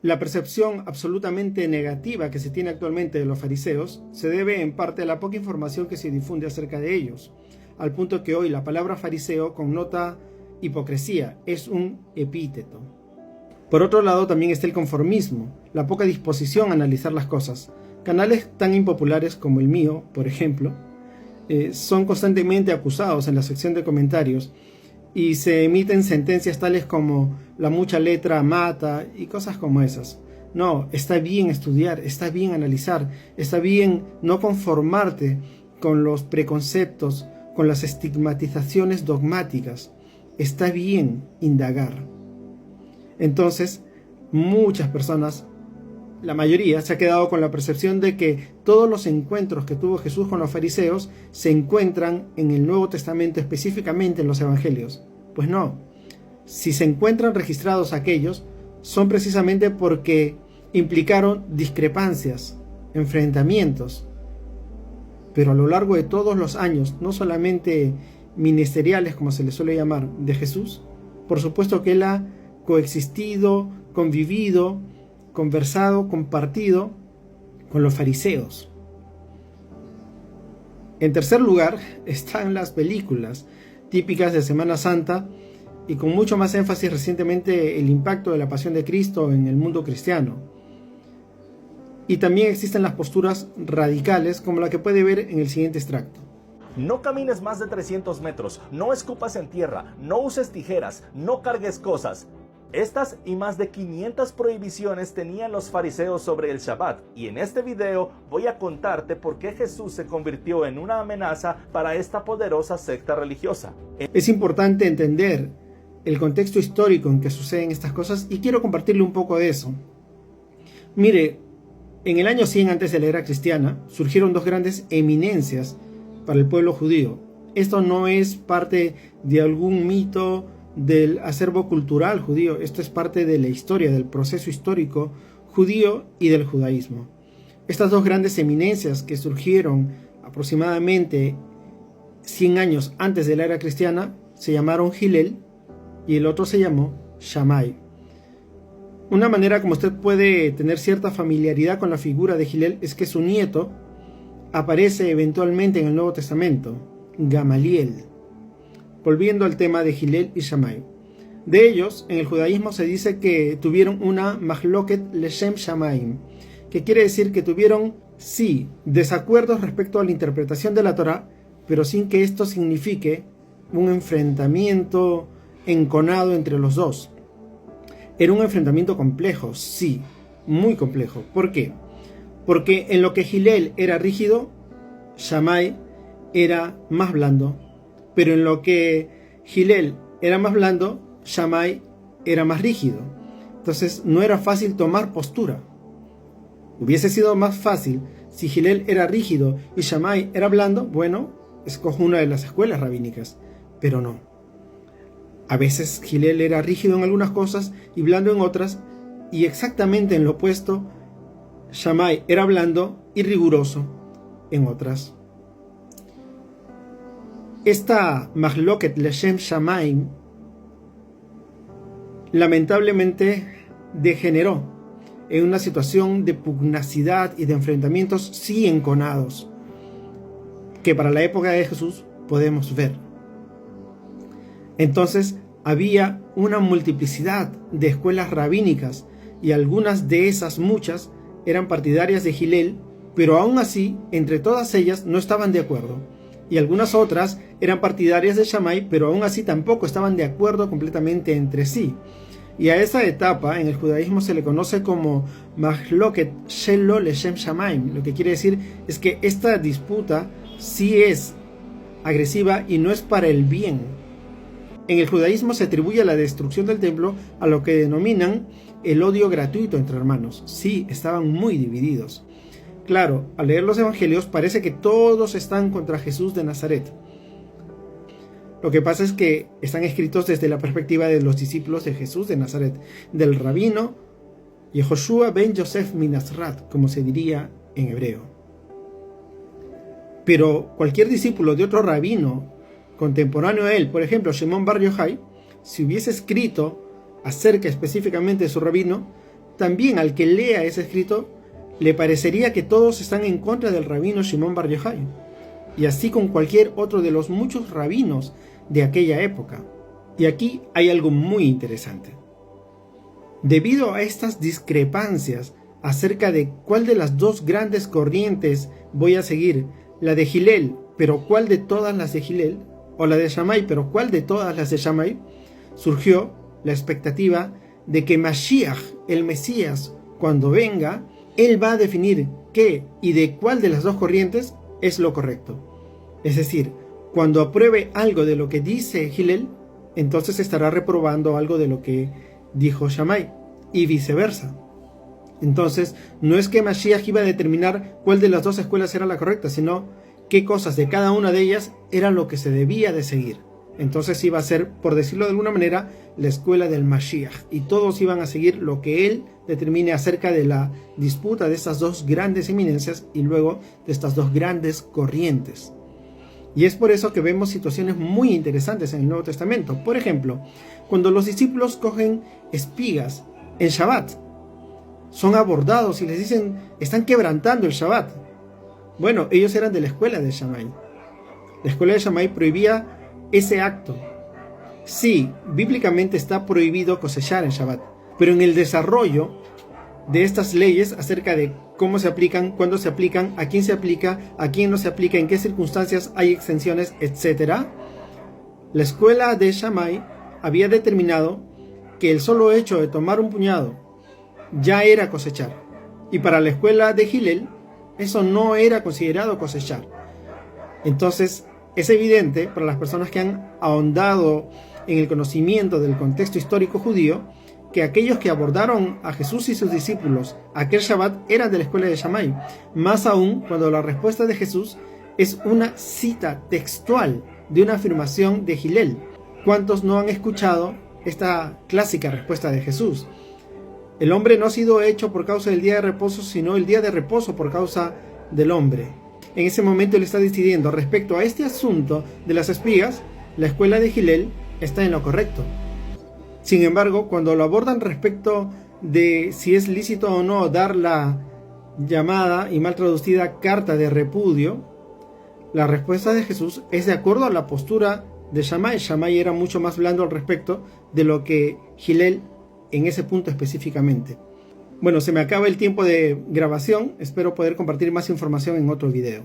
La percepción absolutamente negativa que se tiene actualmente de los fariseos se debe en parte a la poca información que se difunde acerca de ellos, al punto que hoy la palabra fariseo connota hipocresía, es un epíteto. Por otro lado también está el conformismo, la poca disposición a analizar las cosas. Canales tan impopulares como el mío, por ejemplo, son constantemente acusados en la sección de comentarios y se emiten sentencias tales como la mucha letra mata y cosas como esas. No, está bien estudiar, está bien analizar, está bien no conformarte con los preconceptos, con las estigmatizaciones dogmáticas. Está bien indagar. Entonces, muchas personas, la mayoría, se ha quedado con la percepción de que todos los encuentros que tuvo Jesús con los fariseos se encuentran en el Nuevo Testamento, específicamente en los Evangelios. Pues no, si se encuentran registrados aquellos, son precisamente porque implicaron discrepancias, enfrentamientos. Pero a lo largo de todos los años, no solamente ministeriales, como se les suele llamar, de Jesús, por supuesto que él ha coexistido, convivido, conversado, compartido con los fariseos. En tercer lugar están las películas típicas de Semana Santa y con mucho más énfasis recientemente el impacto de la pasión de Cristo en el mundo cristiano. Y también existen las posturas radicales como la que puede ver en el siguiente extracto. No camines más de 300 metros, no escupas en tierra, no uses tijeras, no cargues cosas. Estas y más de 500 prohibiciones tenían los fariseos sobre el Shabbat, y en este video voy a contarte por qué Jesús se convirtió en una amenaza para esta poderosa secta religiosa. Es importante entender el contexto histórico en que suceden estas cosas y quiero compartirle un poco de eso. Mire, en el año 100 antes de la era cristiana surgieron dos grandes eminencias para el pueblo judío. Esto no es parte de algún mito del acervo cultural judío, esto es parte de la historia, del proceso histórico judío y del judaísmo. Estas dos grandes eminencias que surgieron aproximadamente 100 años antes de la era cristiana se llamaron Hillel y el otro se llamó Shammai. Una manera como usted puede tener cierta familiaridad con la figura de Hillel es que su nieto aparece eventualmente en el Nuevo Testamento, Gamaliel. Volviendo al tema de Hillel y Shammai. De ellos, en el judaísmo se dice que tuvieron una mahloket leshem Shamaim, que quiere decir que tuvieron, sí, desacuerdos respecto a la interpretación de la Torá, pero sin que esto signifique un enfrentamiento enconado entre los dos. Era un enfrentamiento complejo, sí, muy complejo. ¿Por qué? Porque en lo que Hillel era rígido, Shammai era más blando. Pero en lo que Hillel era más blando, Shammai era más rígido. Entonces no era fácil tomar postura. Hubiese sido más fácil si Hillel era rígido y Shammai era blando, bueno, escojo una de las escuelas rabínicas. Pero no. A veces Hillel era rígido en algunas cosas y blando en otras, y exactamente en lo opuesto, Shammai era blando y riguroso en otras. Esta mahloket leshem Shamaim lamentablemente degeneró en una situación de pugnacidad y de enfrentamientos sí enconados que para la época de Jesús podemos ver. Entonces había una multiplicidad de escuelas rabínicas y algunas de esas muchas eran partidarias de Hillel, pero aún así entre todas ellas no estaban de acuerdo. Y algunas otras eran partidarias de Shammai, pero aún así tampoco estaban de acuerdo completamente entre sí. Y a esa etapa en el judaísmo se le conoce como Mahloket Shelo Leshem Shamaim. Lo que quiere decir es que esta disputa sí es agresiva y no es para el bien. En el judaísmo se atribuye la destrucción del templo a lo que denominan el odio gratuito entre hermanos. Sí, estaban muy divididos. Claro, al leer los evangelios parece que todos están contra Jesús de Nazaret. Lo que pasa es que están escritos desde la perspectiva de los discípulos de Jesús de Nazaret, del rabino Yehoshua ben Yosef Minazrat, como se diría en hebreo. Pero cualquier discípulo de otro rabino contemporáneo a él, por ejemplo Shimon Bar Yochai, si hubiese escrito acerca específicamente de su rabino, también al que lea ese escrito le parecería que todos están en contra del rabino Shimon Bar Yochai, y así con cualquier otro de los muchos rabinos de aquella época. Y aquí hay algo muy interesante. Debido a estas discrepancias acerca de cuál de las dos grandes corrientes voy a seguir, la de Hillel, pero cuál de todas las de Hillel, o la de Shammai, pero cuál de todas las de Shammai, surgió la expectativa de que Mashiach, el Mesías, cuando venga, él va a definir qué y de cuál de las dos corrientes es lo correcto. Es decir, cuando apruebe algo de lo que dice Hillel, entonces estará reprobando algo de lo que dijo Shammai, y viceversa. Entonces, no es que Mashiach iba a determinar cuál de las dos escuelas era la correcta, sino qué cosas de cada una de ellas era lo que se debía de seguir. Entonces iba a ser, por decirlo de alguna manera, la escuela del Mashiach, y todos iban a seguir lo que él determine acerca de la disputa de estas dos grandes eminencias y luego de estas dos grandes corrientes. Y es por eso que vemos situaciones muy interesantes en el Nuevo Testamento. Por ejemplo, cuando los discípulos cogen espigas en Shabbat, son abordados y les dicen, están quebrantando el Shabbat. Bueno, ellos eran de la escuela de Shammai. La escuela de Shammai prohibía ese acto. Sí, bíblicamente está prohibido cosechar en Shabbat, pero en el desarrollo de estas leyes acerca de cómo se aplican, cuándo se aplican, a quién se aplica, a quién no se aplica, en qué circunstancias hay exenciones, etc., la escuela de Shammai había determinado que el solo hecho de tomar un puñado ya era cosechar, y para la escuela de Hillel eso no era considerado cosechar. Entonces es evidente para las personas que han ahondado en el conocimiento del contexto histórico judío que aquellos que abordaron a Jesús y sus discípulos aquel Shabbat eran de la escuela de Shammai, más aún cuando la respuesta de Jesús es una cita textual de una afirmación de Hillel. ¿Cuántos no han escuchado esta clásica respuesta de Jesús? El hombre no ha sido hecho por causa del día de reposo, sino el día de reposo por causa del hombre. En ese momento él está decidiendo respecto a este asunto de las espigas, la escuela de Hillel está en lo correcto. Sin embargo, cuando lo abordan respecto de si es lícito o no dar la llamada y mal traducida carta de repudio, la respuesta de Jesús es de acuerdo a la postura de Shammai. Shammai era mucho más blando al respecto de lo que Hillel en ese punto específicamente. Bueno, se me acaba el tiempo de grabación, espero poder compartir más información en otro video.